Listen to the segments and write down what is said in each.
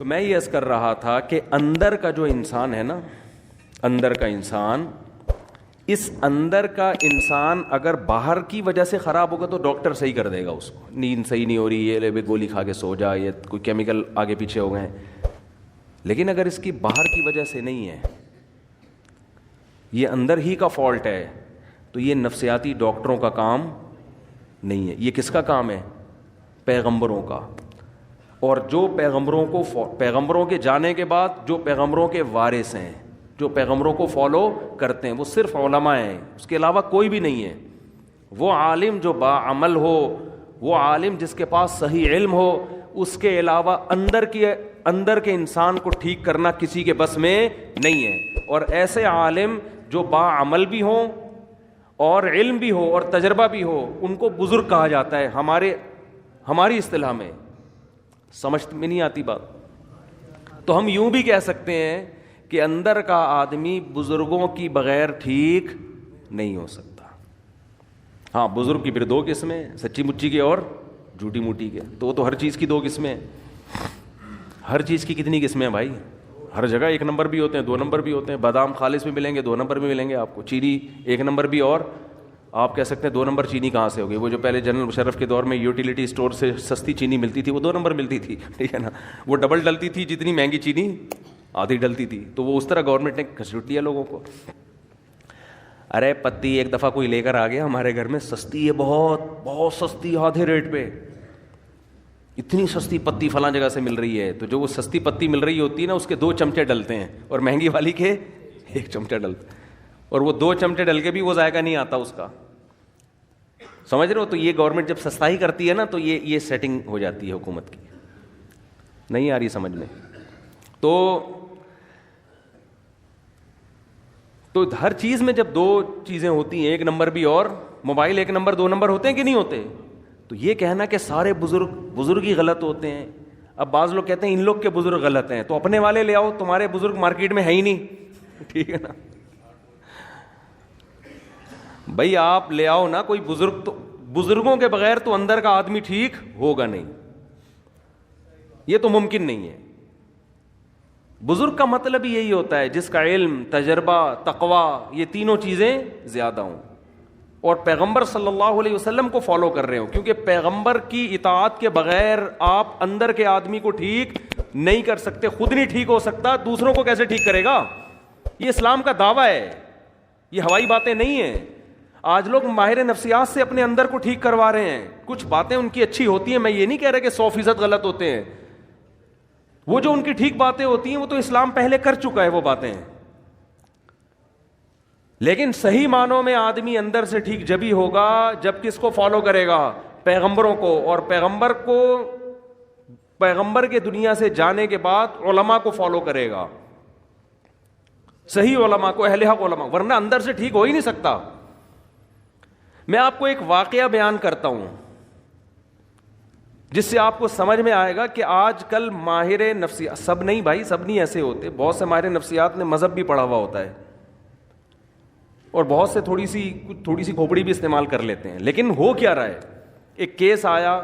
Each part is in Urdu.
تو میں یہ عرض کر رہا تھا کہ اندر کا جو انسان ہے نا، اندر کا انسان، اس اندر کا انسان اگر باہر کی وجہ سے خراب ہوگا تو ڈاکٹر صحیح کر دے گا اس کو، نیند صحیح نہیں ہو رہی، یہ لے گولی کھا کے سو جا، یہ کوئی کیمیکل آگے پیچھے ہو گئے ہیں. لیکن اگر اس کی باہر کی وجہ سے نہیں ہے، یہ اندر ہی کا فالٹ ہے، تو یہ نفسیاتی ڈاکٹروں کا کام نہیں ہے. یہ کس کا کام ہے؟ پیغمبروں کا. اور جو پیغمبروں کے جانے کے بعد جو پیغمبروں کے وارث ہیں، جو پیغمبروں کو فالو کرتے ہیں، وہ صرف علماء ہیں، اس کے علاوہ کوئی بھی نہیں ہے. وہ عالم جو باعمل ہو، وہ عالم جس کے پاس صحیح علم ہو، اس کے علاوہ اندر کے انسان کو ٹھیک کرنا کسی کے بس میں نہیں ہے. اور ایسے عالم جو باعمل بھی ہوں اور علم بھی ہو اور تجربہ بھی ہو، ان کو بزرگ کہا جاتا ہے ہماری اصطلاح میں. سمجھ میں نہیں آتی بات؟ تو ہم یوں بھی کہہ سکتے ہیں کہ اندر کا آدمی بزرگوں کی بغیر ٹھیک نہیں ہو سکتا. ہاں، بزرگ کی پھر دو قسمیں، سچی مچی کے اور جھوٹی موٹی کے. تو وہ تو ہر چیز کی دو قسمیں. ہر چیز کی کتنی قسمیں ہیں بھائی؟ ہر جگہ ایک نمبر بھی ہوتے ہیں، دو نمبر بھی ہوتے ہیں. بادام خالص میں ملیں گے، دو نمبر میں ملیں گے آپ کو. چینی ایک نمبر بھی، اور آپ کہہ سکتے ہیں دو نمبر چینی کہاں سے ہوگی؟ وہ جو پہلے جنرل مشرف کے دور میں یوٹیلیٹی اسٹور سے سستی چینی ملتی تھی، وہ دو نمبر ملتی تھی، ٹھیک ہے نا. وہ ڈبل ڈلتی تھی، جتنی مہنگی چینی آدھی ڈلتی تھی. تو وہ اس طرح گورنمنٹ نے گھسیٹ لیا لوگوں کو. ارے پتی ایک دفعہ کوئی لے کر آ گیا ہمارے گھر میں، سستی ہے، بہت بہت سستی، آدھے ریٹ پہ. اتنی سستی پتی فلاں جگہ سے مل رہی ہے. تو جو وہ سستی پتی مل رہی ہوتی ہے نا، اس کے 2 چمچے ڈلتے ہیں، اور مہنگی والی کے 1 چمچہ ڈلتا ہے. اور وہ 2 چمچے ڈل کے بھی وہ ذائقہ نہیں آتا اس کا. سمجھ رہے ہو؟ تو یہ گورنمنٹ جب سستائی کرتی ہے نا، تو یہ سیٹنگ ہو جاتی ہے حکومت کی. نہیں آ رہی سمجھ میں؟ تو ہر چیز میں جب 2 چیزیں ہوتی ہیں، 1 نمبر بھی اور موبائل 1 نمبر 2 نمبر ہوتے ہیں کہ نہیں ہوتے؟ تو یہ کہنا کہ سارے بزرگ ہی غلط ہوتے ہیں. اب بعض لوگ کہتے ہیں ان لوگ کے بزرگ غلط ہیں، تو اپنے والے لے آؤ، تمہارے بزرگ مارکیٹ میں ہے ہی نہیں. ٹھیک ہے نا بھائی، آپ لے آؤ نا کوئی بزرگ. تو بزرگوں کے بغیر تو اندر کا آدمی ٹھیک ہوگا نہیں، یہ تو ممکن نہیں ہے. بزرگ کا مطلب ہی یہی ہوتا ہے جس کا علم، تجربہ، تقوی، یہ تینوں چیزیں زیادہ ہوں، اور پیغمبر صلی اللہ علیہ وسلم کو فالو کر رہے ہوں. کیونکہ پیغمبر کی اطاعت کے بغیر آپ اندر کے آدمی کو ٹھیک نہیں کر سکتے. خود نہیں ٹھیک ہو سکتا، دوسروں کو کیسے ٹھیک کرے گا؟ یہ اسلام کا دعویٰ ہے، یہ ہوائی باتیں نہیں ہیں. آج لوگ ماہر نفسیات سے اپنے اندر کو ٹھیک کروا رہے ہیں. کچھ باتیں ان کی اچھی ہوتی ہیں، میں یہ نہیں کہہ رہا کہ 100% غلط ہوتے ہیں. وہ جو ان کی ٹھیک باتیں ہوتی ہیں وہ تو اسلام پہلے کر چکا ہے وہ باتیں. لیکن صحیح معنوں میں آدمی اندر سے ٹھیک جبھی ہوگا جب کس کو فالو کرے گا؟ پیغمبروں کو. اور پیغمبر کے دنیا سے جانے کے بعد علماء کو فالو کرے گا، صحیح علماء کو، اہل حق علماء، ورنہ اندر سے ٹھیک ہو ہی نہیں سکتا. میں آپ کو ایک واقعہ بیان کرتا ہوں جس سے آپ کو سمجھ میں آئے گا کہ آج کل ماہر نفسیات، سب نہیں بھائی، سب نہیں ایسے ہوتے. بہت سے ماہر نفسیات نے مذہب بھی پڑھا ہوا ہوتا ہے، اور بہت سے تھوڑی سی کھوپڑی بھی استعمال کر لیتے ہیں. لیکن ہو کیا رہا ہے؟ ایک کیس آیا،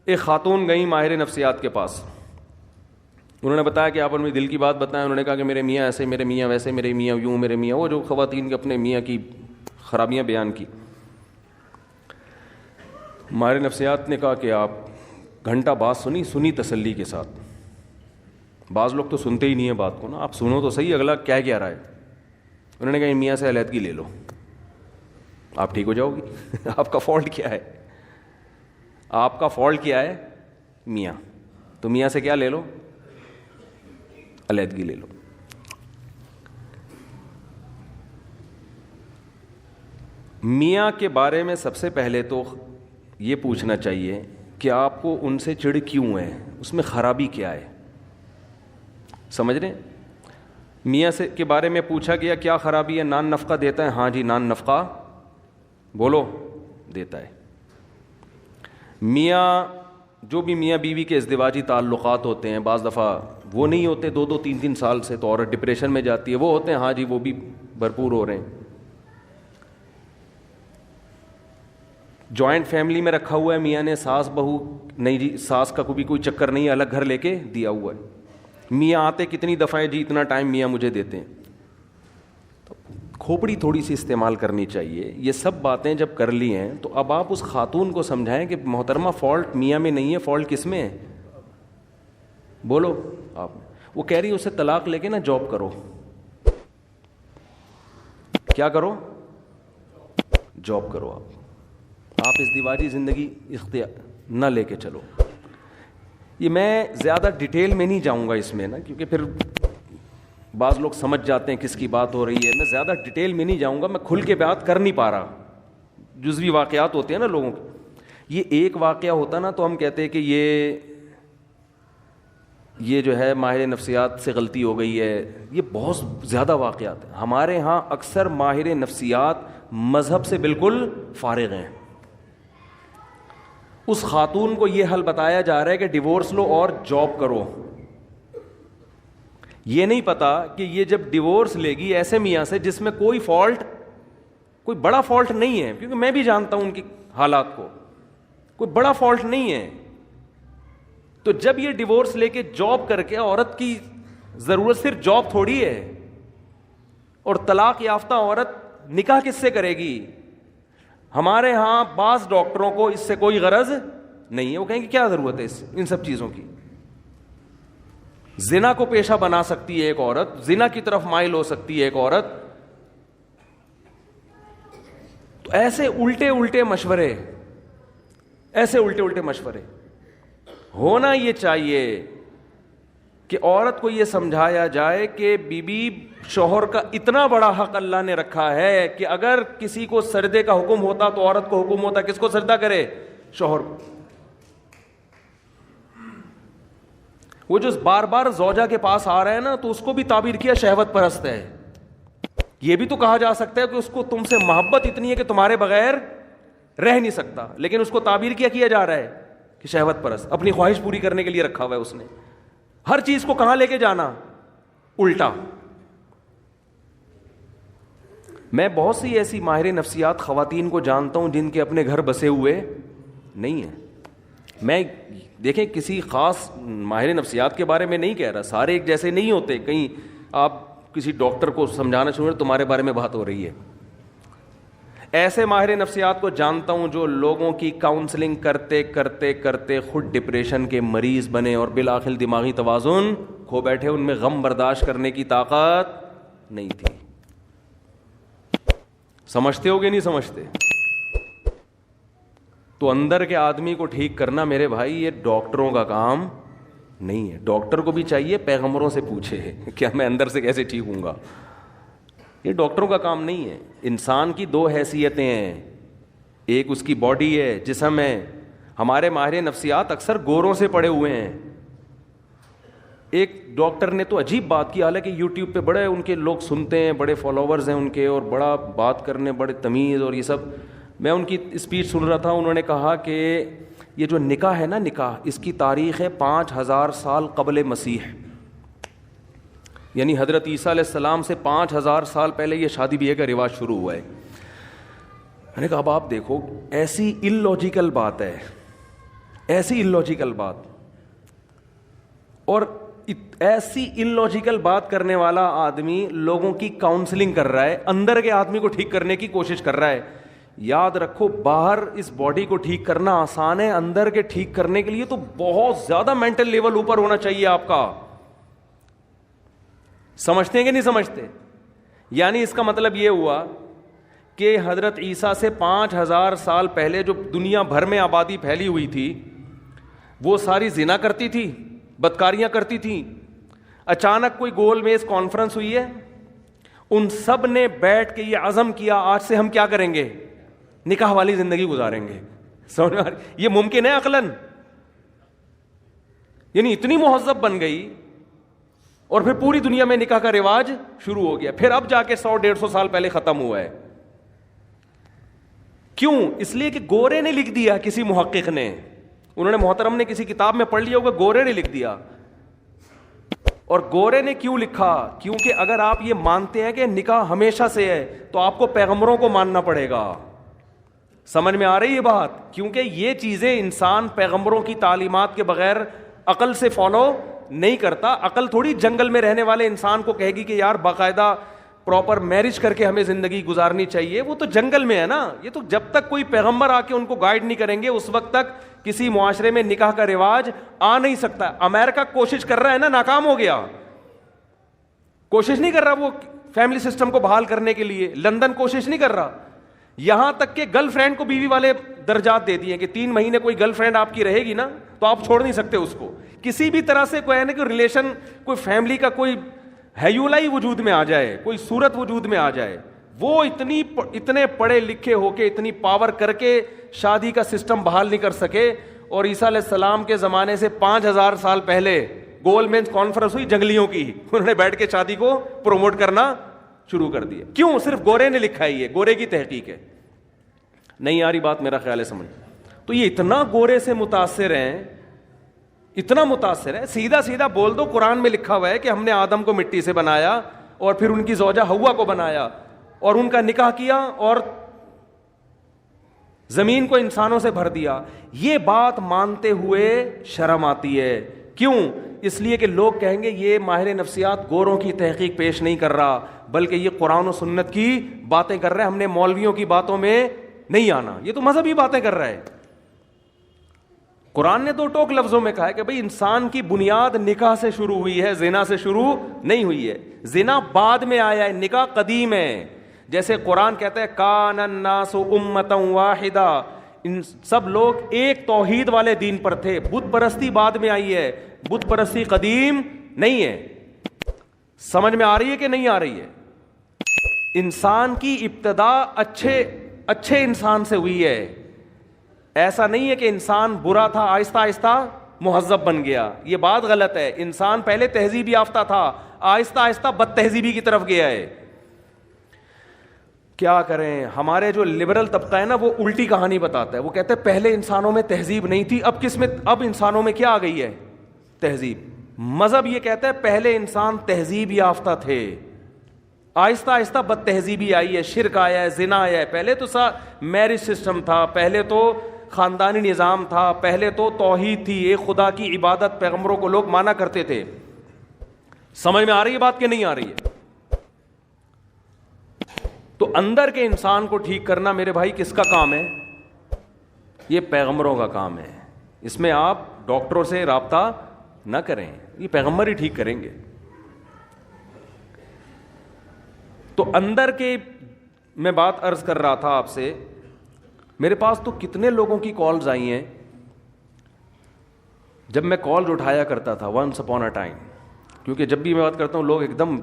ایک خاتون گئی ماہر نفسیات کے پاس. انہوں نے بتایا کہ آپ اپنی دل کی بات بتائیں. انہوں نے کہا کہ میرے میاں ایسے، میرے میاں ویسے، میرے میاں یوں، میرے میاں وہ، جو خواتین کے اپنے میاں کی خرابیاں بیان کی. ماہر نفسیات نے کہا کہ آپ گھنٹہ بات سنی تسلی کے ساتھ. بعض لوگ تو سنتے ہی نہیں ہیں بات کو نا، آپ سنو تو صحیح اگلا کیا رہا ہے. انہوں نے کہا میاں سے علیحدگی لے لو، آپ ٹھیک ہو جاؤ گی. آپ کا فالٹ کیا ہے؟ آپ کا فالٹ کیا ہے؟ میاں. تو میاں سے کیا لے لو؟ علیحدگی لے لو. میاں کے بارے میں سب سے پہلے تو یہ پوچھنا چاہیے کہ آپ کو ان سے چڑ کیوں ہے، اس میں خرابی کیا ہے. سمجھ رہے ہیں؟ میاں سے کے بارے میں پوچھا گیا کیا خرابی ہے؟ نان نفقہ دیتا ہے؟ ہاں جی نان نفقہ بولو دیتا ہے. میاں جو بھی میاں بیوی کے ازدواجی تعلقات ہوتے ہیں، بعض دفعہ وہ نہیں ہوتے 2-2 3-3 سال سے، تو عورت ڈپریشن میں جاتی ہے. وہ ہوتے ہیں ہاں جی، وہ بھی بھرپور ہو رہے ہیں. جوائنٹ فیملی میں رکھا ہوا ہے میاں نے, ساس بہو نہیں جی, ساس کا کوئی چکر نہیں, الگ گھر لے کے دیا ہوا ہے. میاں آتے کتنی دفعہ جی اتنا ٹائم میاں مجھے دیتے ہیں. کھوپڑی تھوڑی سی استعمال کرنی چاہیے. یہ سب باتیں جب کر لی ہیں تو اب آپ اس خاتون کو سمجھائیں کہ محترمہ فالٹ میاں میں نہیں ہے, فالٹ کس میں ہے؟ بولو آپ. وہ کہہ رہی اسے طلاق لے کے نا جاب کرو. کیا کرو؟ جاب کرو. آپ اس دیواجی زندگی اختیار نہ لے کے چلو. یہ میں زیادہ ڈیٹیل میں نہیں جاؤں گا اس میں نا, کیونکہ پھر بعض لوگ سمجھ جاتے ہیں کس کی بات ہو رہی ہے. میں زیادہ ڈیٹیل میں نہیں جاؤں گا, میں کھل کے بات کر نہیں پا رہا. جزوی واقعات ہوتے ہیں نا لوگوں کے, یہ ایک واقعہ ہوتا نا تو ہم کہتے ہیں کہ یہ جو ہے ماہر نفسیات سے غلطی ہو گئی ہے. یہ بہت زیادہ واقعات ہیں. ہمارے ہاں اکثر ماہر نفسیات مذہب سے بالکل فارغ ہیں. اس خاتون کو یہ حل بتایا جا رہا ہے کہ ڈیورس لو اور جاب کرو. یہ نہیں پتا کہ یہ جب ڈیورس لے گی ایسے میاں سے جس میں کوئی فالٹ, کوئی بڑا فالٹ نہیں ہے, کیونکہ میں بھی جانتا ہوں ان کی حالات کو, کوئی بڑا فالٹ نہیں ہے. تو جب یہ ڈیورس لے کے جاب کر کے, عورت کی ضرورت صرف جاب تھوڑی ہے, اور طلاق یافتہ عورت نکاح کس سے کرے گی؟ ہمارے ہاں بعض ڈاکٹروں کو اس سے کوئی غرض نہیں ہے. وہ کہیں گے کیا ضرورت ہے ان سب چیزوں کی. زنا کو پیشہ بنا سکتی ہے ایک عورت, زنا کی طرف مائل ہو سکتی ہے ایک عورت. تو ایسے الٹے الٹے مشورے, ایسے الٹے الٹے مشورے ہونا یہ چاہیے کہ عورت کو یہ سمجھایا جائے کہ بیوی شوہر کا اتنا بڑا حق اللہ نے رکھا ہے کہ اگر کسی کو سجدے کا حکم ہوتا تو عورت کو حکم ہوتا کس کو سجدہ کرے؟ شوہر کو. وہ جو بار بار زوجہ کے پاس آ رہا ہے نا, تو اس کو بھی تعبیر کیا شہوت پرست ہے. یہ بھی تو کہا جا سکتا ہے کہ اس کو تم سے محبت اتنی ہے کہ تمہارے بغیر رہ نہیں سکتا, لیکن اس کو تعبیر کیا جا رہا ہے کہ شہوت پرست, اپنی خواہش پوری کرنے کے لیے رکھا ہوا ہے اس نے. ہر چیز کو کہاں لے کے جانا؟ الٹا. میں بہت سی ایسی ماہر نفسیات خواتین کو جانتا ہوں جن کے اپنے گھر بسے ہوئے نہیں ہیں. میں دیکھیں کسی خاص ماہر نفسیات کے بارے میں نہیں کہہ رہا, سارے ایک جیسے نہیں ہوتے. کہیں آپ کسی ڈاکٹر کو سمجھانا شروع تمہارے بارے میں بات ہو رہی ہے. ایسے ماہر نفسیات کو جانتا ہوں جو لوگوں کی کاؤنسلنگ کرتے کرتے کرتے خود ڈپریشن کے مریض بنے اور بالآخر دماغی توازن کھو بیٹھے. ان میں غم برداشت کرنے کی طاقت نہیں تھی. سمجھتے ہو کہ نہیں سمجھتے؟ تو اندر کے آدمی کو ٹھیک کرنا میرے بھائی یہ ڈاکٹروں کا کام نہیں ہے. ڈاکٹر کو بھی چاہیے پیغمبروں سے پوچھے کیا میں اندر سے کیسے ٹھیک ہوں گا. یہ ڈاکٹروں کا کام نہیں ہے. انسان کی دو حیثیتیں ہیں, ایک اس کی باڈی ہے, جسم ہے. ہمارے ماہر نفسیات اکثر گوروں سے پڑے ہوئے ہیں. ایک ڈاکٹر نے تو عجیب بات کی, حالانکہ یوٹیوب پہ بڑے ان کے لوگ سنتے ہیں, بڑے فالوورز ہیں ان کے, اور بڑا بات کرنے, بڑے تمیز اور یہ سب. میں ان کی اسپیچ سن رہا تھا, انہوں نے کہا کہ یہ جو نکاح ہے نا, نکاح اس کی تاریخ ہے 5000 سال قبل مسیح, یعنی حضرت عیسیٰ علیہ السلام سے 5000 سال پہلے یہ شادی بیاہ کا رواج شروع ہوا ہے. میں نے کہا اب آپ دیکھو, ایسی ان لاجیکل بات ہے, ایسی ان لاجیکل بات, اور ایسی ان لاجیکل بات کرنے والا آدمی لوگوں کی کاؤنسلنگ کر رہا ہے, اندر کے آدمی کو ٹھیک کرنے کی کوشش کر رہا ہے. یاد رکھو, باہر اس باڈی کو ٹھیک کرنا آسان ہے, اندر کے ٹھیک کرنے کے لیے تو بہت زیادہ مینٹل لیول اوپر ہونا چاہیے آپ کا. سمجھتے ہیں کہ نہیں سمجھتے؟ یعنی اس کا مطلب یہ ہوا کہ حضرت عیسیٰ سے 5000 سال پہلے جو دنیا بھر میں آبادی پھیلی ہوئی تھی وہ ساری زنا کرتی تھی, بدکاریاں کرتی تھیں. اچانک کوئی گول میز کانفرنس ہوئی ہے, ان سب نے بیٹھ کے یہ عزم کیا آج سے ہم کیا کریں گے, نکاح والی زندگی گزاریں گے. سمجھ میں یہ ممکن ہے عقلاً؟ یعنی اتنی مہذب بن گئی, اور پھر پوری دنیا میں نکاح کا رواج شروع ہو گیا. پھر اب جا کے 100-150 سال پہلے ختم ہوا ہے. کیوں؟ اس لیے کہ گورے نے لکھ دیا, کسی محقق نے, انہوں نے محترم نے کسی کتاب میں پڑھ لیا ہوگا, گورے نے لکھ دیا. اور گورے نے کیوں لکھا؟ کیونکہ اگر آپ یہ مانتے ہیں کہ نکاح ہمیشہ سے ہے تو آپ کو پیغمبروں کو ماننا پڑے گا. سمجھ میں آ رہی ہے بات؟ کیونکہ یہ چیزیں انسان پیغمبروں کی تعلیمات کے بغیر عقل سے فالو نہیں کرتا. عقل تھوڑی جنگل میں رہنے والے انسان کو کہے گی کہ یار باقاعدہ پراپر میرج کر کے ہمیں زندگی گزارنی چاہیے. وہ تو جنگل میں ہے نا. یہ تو جب تک کوئی پیغمبر آ کے ان کو گائیڈ نہیں کریں گے اس وقت تک کسی معاشرے میں نکاح کا رواج آ نہیں سکتا. امریکہ کوشش کر رہا ہے نا, ناکام ہو گیا. کوشش نہیں کر رہا وہ فیملی سسٹم کو بحال کرنے کے لیے. لندن کوشش نہیں کر رہا. یہاں تک کہ گرل فرینڈ کو بیوی والے درجات دے دیے کہ 3 مہینے کوئی گرل فرینڈ آپ کی رہے گی نا تو آپ چھوڑ نہیں سکتے اس کو. کسی بھی طرح سے کوئی ہے نا کہ ریلیشن, کوئی فیملی کا کوئی ہیولائی وجود میں آ جائے, کوئی صورت وجود میں آ جائے, وہ اتنے پڑھے لکھے ہو کے اتنی پاور کر کے شادی کا سسٹم بحال نہیں کر سکے. اور عیسیٰ علیہ السلام کے زمانے سے 5000 سال پہلے گول مینس کانفرنس ہوئی جنگلیوں کی, انہوں نے بیٹھ کے شادی کو پروموٹ کرنا شروع کر دیا. کیوں؟ صرف گورے نے لکھا ہے, یہ گورے کی تحقیق ہے. نہیں آ رہی بات میرا خیال ہے سمجھ. تو یہ اتنا گورے سے متاثر ہیں, اتنا متاثر ہے. سیدھا سیدھا بول دو, قرآن میں لکھا ہوا ہے کہ ہم نے آدم کو مٹی سے بنایا اور پھر ان کی زوجہ حوا کو بنایا اور ان کا نکاح کیا اور زمین کو انسانوں سے بھر دیا. یہ بات مانتے ہوئے شرم آتی ہے. کیوں؟ اس لیے کہ لوگ کہیں گے یہ ماہر نفسیات گوروں کی تحقیق پیش نہیں کر رہا بلکہ یہ قرآن و سنت کی باتیں کر رہا ہے, ہم نے مولویوں کی باتوں میں نہیں آنا, یہ تو مذہبی باتیں کر رہا ہے. قرآن نے دو ٹوک لفظوں میں کہا ہے کہ بھئی انسان کی بنیاد نکاح سے شروع ہوئی ہے, زنا سے شروع نہیں ہوئی ہے. زنا بعد میں آیا ہے, نکاح قدیم ہے. جیسے قرآن کہتا ہے کان الناس امۃ واحدہ, ان سب لوگ ایک توحید والے دین پر تھے. بت پرستی بعد میں آئی ہے, بت پرستی قدیم نہیں ہے. سمجھ میں آ رہی ہے کہ نہیں آ رہی ہے؟ انسان کی ابتدا اچھے انسان سے ہوئی ہے. ایسا نہیں ہے کہ انسان برا تھا آہستہ آہستہ مہذب بن گیا, یہ بات غلط ہے. انسان پہلے تہذیب یافتہ تھا, آہستہ آہستہ بد تہذیبی کی طرف گیا ہے. کیا کریں, ہمارے جو لبرل طبقہ ہے نا وہ الٹی کہانی بتاتا ہے. وہ کہتے ہیں پہلے انسانوں میں تہذیب نہیں تھی, اب کس میں, اب انسانوں میں کیا آ گئی ہے؟ تہذیب. مذہب یہ کہتا ہے پہلے انسان تہذیب یافتہ تھے, آہستہ آہستہ بد تہذیبی آئی ہے, شرک آیا ہے, زنا آیا ہے. پہلے تو میرج سسٹم تھا, پہلے تو خاندانی نظام تھا, پہلے تو توحید تھی, ایک خدا کی عبادت پیغمبروں کو لوگ مانا کرتے تھے. سمجھ میں آ رہی ہے بات کہ نہیں آ رہی ہے؟ تو اندر کے انسان کو ٹھیک کرنا میرے بھائی کس کا کام ہے؟ یہ پیغمبروں کا کام ہے. اس میں آپ ڈاکٹروں سے رابطہ نہ کریں, یہ پیغمبر ہی ٹھیک کریں گے. تو اندر کے میں بات عرض کر رہا تھا آپ سے, میرے پاس تو کتنے لوگوں کی کالز آئی ہیں. جب میں کالز اٹھایا کرتا تھا ونس اپون اے ٹائم, کیونکہ جب بھی میں بات کرتا ہوں لوگ ایک دم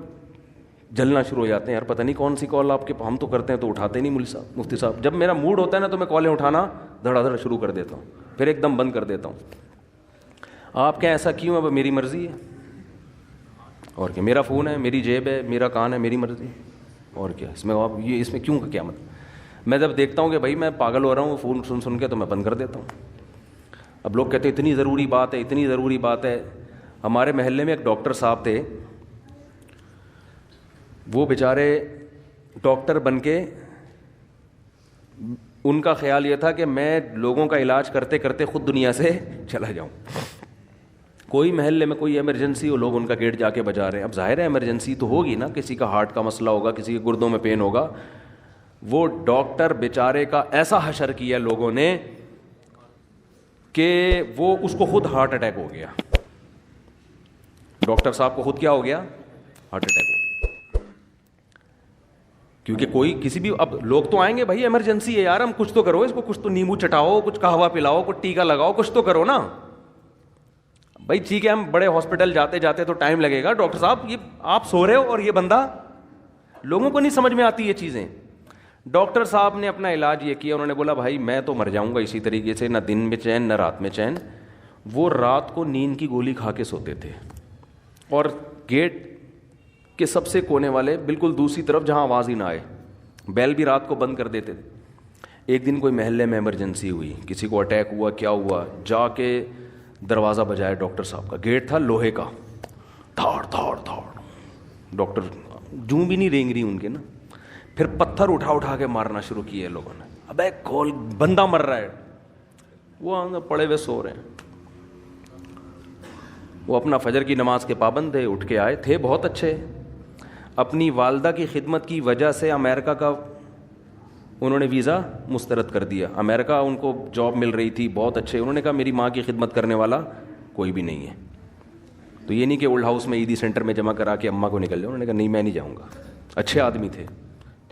جلنا شروع ہو جاتے ہیں, یار پتہ نہیں کون سی کال آپ کے, ہم تو کرتے ہیں تو اٹھاتے نہیں مفتی صاحب. جب میرا موڈ ہوتا ہے نا تو میں کالیں اٹھانا دھڑا دھڑ شروع کر دیتا ہوں, پھر ایک دم بند کر دیتا ہوں. آپ کیا ایسا کیوں؟ اب میری مرضی ہے, اور کیا, میرا فون ہے, میری جیب ہے, میرا کان ہے, میری مرضی, اور کیا اس میں آپ یہ اس میں کیوں کا کیا مطلب. میں جب دیکھتا ہوں کہ بھائی میں پاگل ہو رہا ہوں فون سن کے تو میں بند کر دیتا ہوں. اب لوگ کہتے ہیں اتنی ضروری بات ہے, اتنی ضروری بات ہے. ہمارے محلے میں ایک ڈاکٹر صاحب تھے, وہ بیچارے ڈاکٹر بن کے ان کا خیال یہ تھا کہ میں لوگوں کا علاج کرتے کرتے خود دنیا سے چلا جاؤں. کوئی محلے میں کوئی ایمرجنسی ہو, لوگ ان کا گیٹ جا کے بجا رہے ہیں. اب ظاہر ہے ایمرجنسی تو ہوگی نا, کسی کا ہارٹ کا مسئلہ ہوگا, کسی کے گردوں میں پین ہوگا. وہ ڈاکٹر بیچارے کا ایسا حشر کیا لوگوں نے کہ وہ اس کو خود ہارٹ اٹیک ہو گیا. ڈاکٹر صاحب کو خود کیا ہو گیا؟ ہارٹ اٹیک ہو گیا. کیونکہ کوئی کسی بھی, اب لوگ تو آئیں گے بھائی ایمرجنسی ہے یار, ہم کچھ تو کرو اس کو, کچھ تو نیمبو چٹاؤ, کچھ قہوہ پلاؤ, کچھ ٹیکا لگاؤ, کچھ تو کرو نا بھائی. ٹھیک ہے ہم بڑے ہاسپٹل جاتے جاتے تو ٹائم لگے گا, ڈاکٹر صاحب یہ آپ سو رہے ہو اور یہ بندہ, لوگوں کو نہیں سمجھ میں آتی یہ چیزیں. ڈاکٹر صاحب نے اپنا علاج یہ کیا, انہوں نے بولا بھائی میں تو مر جاؤں گا اسی طریقے سے, نہ دن میں چین نہ رات میں چین. وہ رات کو نیند کی گولی کھا کے سوتے تھے, اور گیٹ کے سب سے کونے والے بالکل دوسری طرف جہاں آواز ہی نہ آئے, بیل بھی رات کو بند کر دیتے تھے. ایک دن کوئی محلے میں ایمرجنسی ہوئی, کسی کو اٹیک ہوا, کیا ہوا, جا کے دروازہ بجایا ڈاکٹر صاحب کا. گیٹ تھا لوہے کا, تھاڑ تھاڑ تھاڑ, ڈاکٹر جوں بھی نہیں رینگ رہی ان کے نا. پھر پتھر اٹھا اٹھا کے مارنا شروع کیے لوگوں نے. ابے کھول, بندہ مر رہا ہے. وہ اندر پڑے ہوئے سو رہے ہیں. وہ اپنا فجر کی نماز کے پابند تھے, اٹھ کے آئے تھے بہت اچھے. اپنی والدہ کی خدمت کی وجہ سے امریکہ کا انہوں نے ویزا مسترد کر دیا. امریکہ ان کو جاب مل رہی تھی, بہت اچھے. انہوں نے کہا میری ماں کی خدمت کرنے والا کوئی بھی نہیں ہے. تو یہ نہیں کہ اولڈ ہاؤس میں عیدی سینٹر میں جمع کرا کے اماں کو نکل جاؤ. انہوں نے کہا نہیں, میں نہیں جاؤں گا. اچھے آدمی تھے.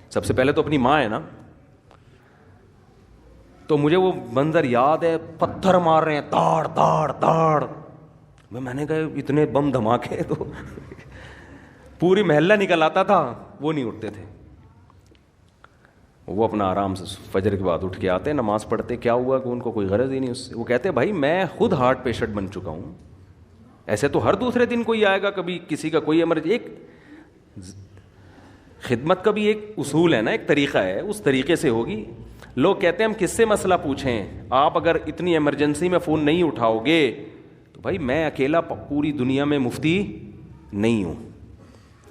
سب سے پہلے تو اپنی ماں ہے نا. تو مجھے وہ منظر یاد ہے, پتھر مار رہے ہیں تاڑ تاڑ تاڑ. میں نے کہا اتنے بم دھماکے, تو پوری محلہ نکل آتا تھا, وہ نہیں اٹھتے تھے. وہ اپنا آرام سے فجر کے بعد اٹھ کے آتے, نماز پڑھتے. کیا ہوا کہ ان کو کوئی غرض ہی نہیں اس سے. وہ کہتے بھائی میں خود ہارٹ پیشنٹ بن چکا ہوں, ایسے تو ہر دوسرے دن کوئی آئے گا, کبھی کسی کا کوئی ایمرجنسی. ایک خدمت کا بھی ایک اصول ہے نا, ایک طریقہ ہے, اس طریقے سے ہوگی. لوگ کہتے ہیں ہم کس سے مسئلہ پوچھیں, آپ اگر اتنی ایمرجنسی میں فون نہیں اٹھاؤ گے تو بھائی میں اکیلا پوری دنیا میں مفتی نہیں ہوں.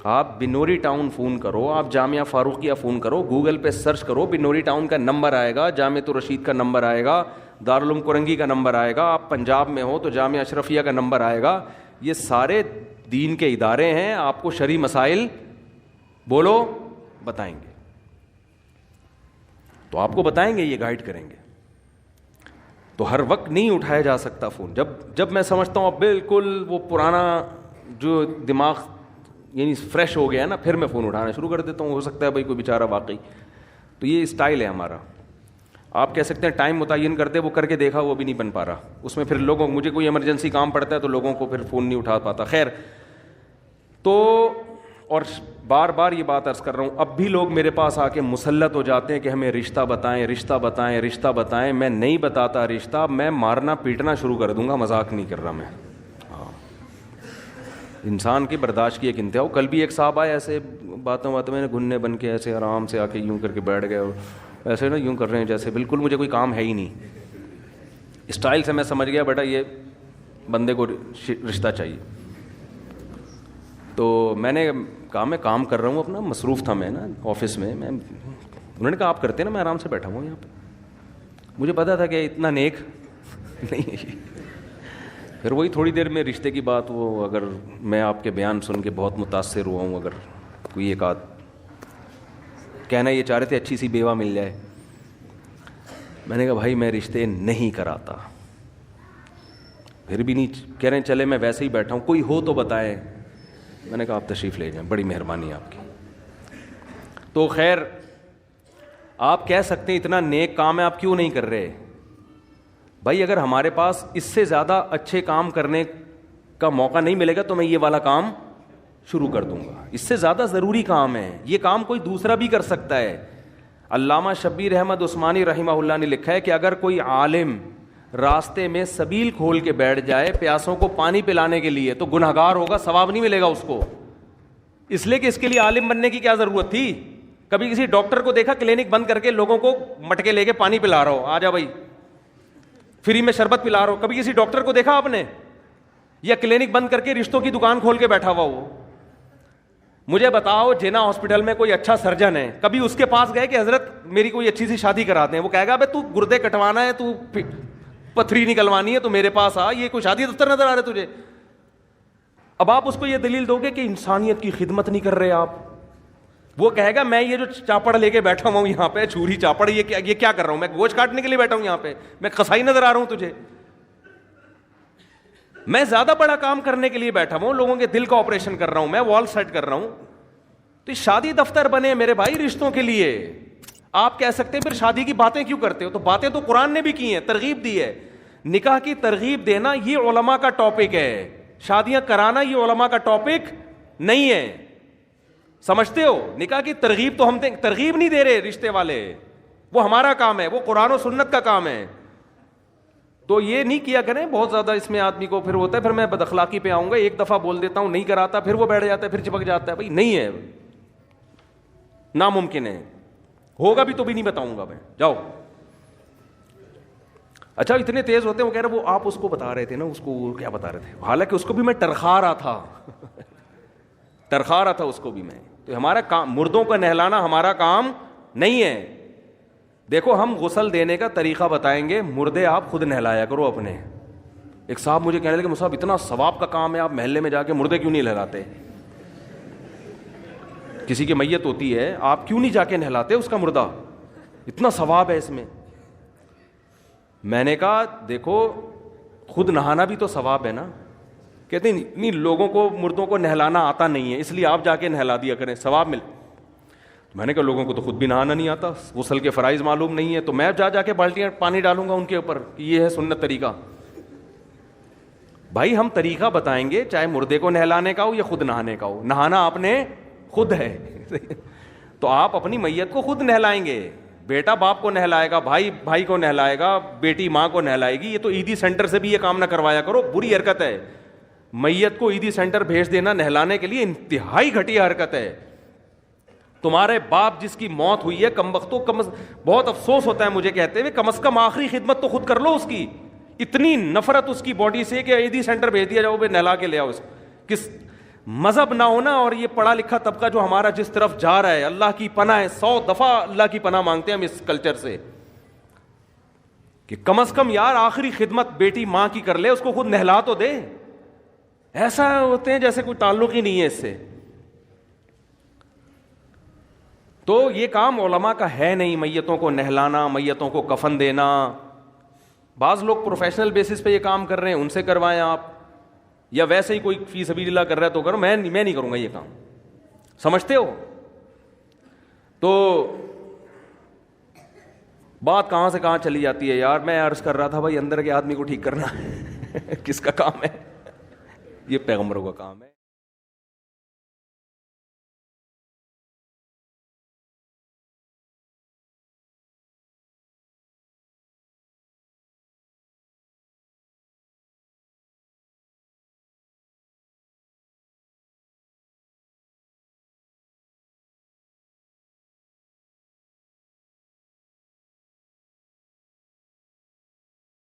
آپ بنوری ٹاؤن فون کرو, آپ جامعہ فاروقیہ فون کرو, گوگل پہ سرچ کرو, بنوری ٹاؤن کا نمبر آئے گا, جامعۃ الرشید کا نمبر آئے گا, دارالعلوم کرنگی کا نمبر آئے گا, آپ پنجاب میں ہو تو جامعہ اشرفیہ کا نمبر آئے گا. یہ سارے دین کے ادارے ہیں, آپ کو شرعی مسائل بولو بتائیں گے, تو آپ کو بتائیں گے, یہ گائیڈ کریں گے. تو ہر وقت نہیں اٹھایا جا سکتا فون. جب میں سمجھتا ہوں اب بالکل وہ پرانا جو دماغ یعنی فریش ہو گیا نا, پھر میں فون اٹھانا شروع کر دیتا ہوں. ہو سکتا ہے بھائی کوئی بیچارہ واقعی. تو یہ اسٹائل ہے ہمارا. آپ کہہ سکتے ہیں ٹائم متعین کرتے, وہ کر کے دیکھا وہ بھی نہیں بن پا رہا. اس میں پھر لوگوں, مجھے کوئی ایمرجنسی کام پڑتا ہے تو لوگوں کو پھر فون نہیں اٹھا پاتا. خیر, تو اور بار بار یہ بات عرض کر رہا ہوں, اب بھی لوگ میرے پاس آ کے مسلط ہو جاتے ہیں کہ ہمیں رشتہ بتائیں, رشتہ بتائیں, رشتہ بتائیں. میں نہیں بتاتا رشتہ, میں مارنا پیٹنا شروع کر دوں گا. مذاق نہیں کر رہا میں. انسان کی برداشت کی ایک انتہا ہو. کل بھی ایک صاحب آئے, ایسے باتوں میں گھننے بن کے ایسے آرام سے آ کے یوں کر کے بیٹھ گئے, اور ایسے نا یوں کر رہے ہیں جیسے بالکل مجھے کوئی کام ہے ہی نہیں. اسٹائل سے میں سمجھ گیا بیٹا یہ بندے کو رشتہ چاہیے. تو میں نے کہا میں کام کر رہا ہوں اپنا, مصروف تھا میں نا آفس میں. انہوں نے کہا آپ کرتے نا, میں آرام سے بیٹھا ہوں یہاں پہ. مجھے پتا تھا کہ اتنا نیک نہیں ہے. پھر وہی تھوڑی دیر میں رشتے کی بات, وہ اگر میں آپ کے بیان سن کے بہت متاثر ہوا ہوں, اگر کوئی ایک آدھ کہنا یہ چاہ رہے تھے اچھی سی بیوہ مل جائے, میں نے کہا بھائی میں رشتے نہیں کراتا. پھر بھی نہیں کہہ رہے ہیں چلے میں ویسے ہی بیٹھا ہوں, کوئی ہو تو بتائیں. میں نے کہا آپ تشریف لے جائیں, بڑی مہربانی آپ کی. تو خیر, آپ کہہ سکتے ہیں اتنا نیک کام ہے آپ کیوں نہیں کر رہے. بھائی اگر ہمارے پاس اس سے زیادہ اچھے کام کرنے کا موقع نہیں ملے گا تو میں یہ والا کام شروع کر دوں گا. اس سے زیادہ ضروری کام ہے, یہ کام کوئی دوسرا بھی کر سکتا ہے. علامہ شبیر احمد عثمانی رحمہ اللہ نے لکھا ہے کہ اگر کوئی عالم راستے میں سبیل کھول کے بیٹھ جائے پیاسوں کو پانی پلانے کے لیے تو گنہگار ہوگا, ثواب نہیں ملے گا اس کو. اس لیے کہ اس کے لیے عالم بننے کی کیا ضرورت تھی. کبھی کسی ڈاکٹر کو دیکھا کلینک بند کر کے لوگوں کو مٹکے لے کے پانی پلا رہا ہو, آ جا بھائی فری میں شربت پلا رہا ہو. کبھی کسی ڈاکٹر کو دیکھا آپ نے, یا کلینک بند کر کے رشتوں کی دکان کھول کے بیٹھا ہوا ہو. مجھے بتاؤ جینا ہاسپٹل میں کوئی اچھا سرجن ہے, کبھی اس کے پاس گئے کہ حضرت میری کوئی اچھی سی شادی کرا دیں, وہ کہے گا بھائی تو گردے کٹوانا ہے, تو پتھری نکلوانی ہے, تو میرے پاس آ, یہ کوئی شادی دفتر نظر آ رہا ہے تجھے. اب آپ اس کو یہ دلیل دو گے کہ انسانیت کی خدمت نہیں کر رہے آپ. وہ کہے گا میں یہ جو چاپڑ لے کے بیٹھا ہوا ہوں یہاں پہ, چھری چاپڑ, یہ کیا کر رہا ہوں, میں گوشت کاٹنے کے لیے بیٹھا ہوں یہاں پہ, میں قصائی نظر آ رہا ہوں تجھے. میں زیادہ بڑا کام کرنے کے لیے بیٹھا ہوں, لوگوں کے دل کا آپریشن کر رہا ہوں, میں وال سیٹ کر رہا ہوں. تو شادی دفتر بنے میرے بھائی رشتوں کے لیے. آپ کہہ سکتے ہیں پھر شادی کی باتیں کیوں کرتے ہو, تو باتیں تو قرآن نے بھی کی ہیں, ترغیب دی ہے. نکاح کی ترغیب دینا یہ علماء کا ٹاپک ہے, شادیاں کرانا یہ علماء کا ٹاپک نہیں ہے. سمجھتے ہو, نکاح کی ترغیب تو ہم ترغیب نہیں دے رہے رشتے والے, وہ ہمارا کام ہے, وہ قرآن و سنت کا کام ہے. تو یہ نہیں کیا کریں بہت زیادہ, اس میں آدمی کو پھر ہوتا ہے پھر میں بد اخلاقی پہ آؤں گا, ایک دفعہ بول دیتا ہوں نہیں کراتا, پھر وہ بیٹھ جاتا ہے, پھر چپک جاتا ہے. بھائی نہیں ہے, ناممکن ہے, ہوگا بھی تو بھی نہیں بتاؤں گا میں, جاؤ. اچھا اتنے تیز ہوتے ہیں, وہ کہہ رہے وہ آپ اس کو بتا رہے تھے نا, اس کو کیا بتا رہے تھے, حالانکہ اس کو بھی میں ٹرخا رہا تھا ٹرخا رہا تھا اس کو بھی میں. تو ہمارا کام, مردوں کا نہلانا ہمارا کام نہیں ہے. دیکھو ہم غسل دینے کا طریقہ بتائیں گے, مردے آپ خود نہلایا کرو اپنے. ایک صاحب مجھے کہنے لگے مصعب اتنا ثواب کا کام ہے, آپ محلے میں جا کے مردے کیوں نہیں نہلاتے؟ کسی کی میت ہوتی ہے, آپ کیوں نہیں جا کے نہلاتے اس کا مردہ؟ اتنا ثواب ہے اس میں. میں نے کہا دیکھو خود نہانا بھی تو ثواب ہے نا. کہتے ہیں نہیں لوگوں کو مردوں کو نہلانا آتا نہیں ہے, اس لیے آپ جا کے نہلا دیا کریں, ثواب مل. میں نے کہا لوگوں کو تو خود بھی نہانا نہیں آتا, غسل کے فرائض معلوم نہیں ہے, تو میں جا کے بالٹیاں پانی ڈالوں گا ان کے اوپر کہ یہ ہے سنت طریقہ. بھائی ہم طریقہ بتائیں گے, چاہے مردے کو نہلانے کا ہو یا خود نہانے کا ہو. نہانا آپ نے خود ہے تو آپ اپنی میت کو خود نہلائیں گے. بیٹا باپ کو نہلائے گا, بھائی بھائی کو نہلائے گا, بیٹی ماں کو نہلائے گی. یہ تو عیدی سینٹر سے بھی یہ کام نہ کروایا کرو, بری حرکت ہے. میت کو عیدی سینٹر بھیج دینا نہلانے کے لیے انتہائی گھٹیا حرکت ہے. تمہارے باپ جس کی موت ہوئی ہے کم وقتوں بہت افسوس ہوتا ہے مجھے کہتے ہوئے, کم از کم آخری خدمت تو خود کر لو اس کی. اتنی نفرت اس کی باڈی سے کہ عیدی سینٹر بھیج دیا جاؤ, نہلا کے لے آؤ اس کو. کس مذہب نہ ہونا, اور یہ پڑھا لکھا طبقہ جو ہمارا جس طرف جا رہا ہے, اللہ کی پناہ ہے, 100 دفعہ اللہ کی پناہ مانگتے ہیں ہم اس کلچر سے کہ کم از کم یار آخری خدمت بیٹی ماں کی کر لے, اس کو خود نہلا تو دے. ایسا ہوتے ہیں جیسے کوئی تعلق ہی نہیں ہے اس سے. تو یہ کام علماء کا ہے نہیں, میتوں کو نہلانا, میتوں کو کفن دینا. بعض لوگ پروفیشنل بیسس پہ یہ کام کر رہے ہیں, ان سے کروائیں آپ, یا ویسے ہی کوئی فی سبیل اللہ کر رہا ہے تو کرو. میں نہیں کروں گا یہ کام, سمجھتے ہو؟ تو بات کہاں سے کہاں چلی جاتی ہے یار. میں عرض کر رہا تھا بھائی اندر کے آدمی کو ٹھیک کرنا کس کا کام ہے؟ یہ پیغمبروں کا کام ہے.